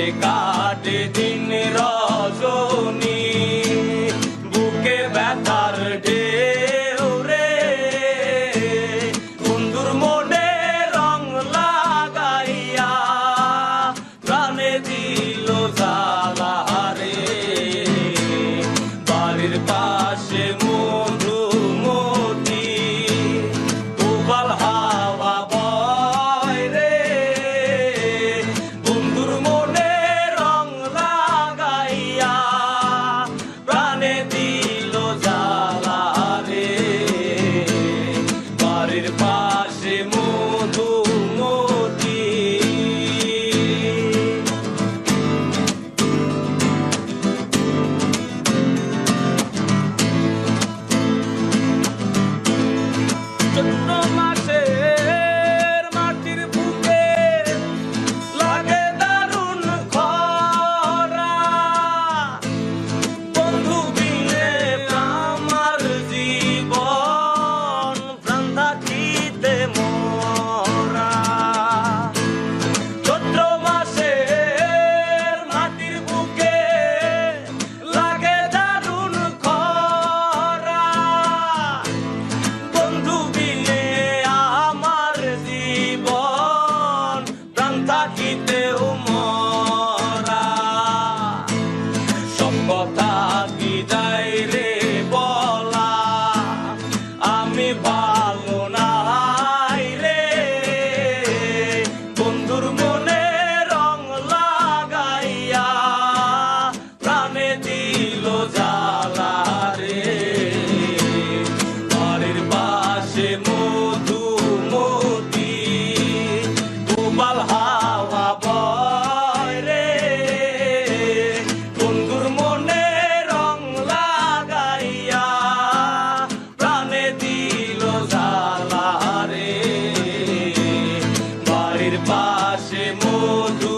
পাশে কাটে দিন রজনী, বুকে ব্যথার ঢেউ রে, বন্ধুর মনে রং লাগাইয়া প্রাণে দিল জ্বালা রে। বাড়ির পাশে মধুমতি, উবাল হাওয়া বয় রে, বন্ধুর মনে রং লাগাইয়া প্রাণে দিল জ্বালা রে। বাড়ির পাশে মধুমতি। চৈত্র মাসের মাটির বুকে লাগে দারুণ খরা, বন্ধু বিনে আমার জীবন প্রাণ থাকিতে মরা। চৈত্র মাসের মাটির বুকে লাগে দারুণ খরা, বন্ধু বিনে আমার জীবন প্রাণ থাকিতেও মরা। সব কথা কি যাই রে বলা, আমি ভালো নাই রে, বন্ধুর মনে রং লাগাইয়া প্রাণে দিল জ্বালা রে। বাড়ির পাশে মধুমতি, উবাল হাওয়া বয় রে, বন্ধুর মনে রং লাগাইয়া প্রাণে দিল জ্বালা রে। বাড়ির পাশে মধু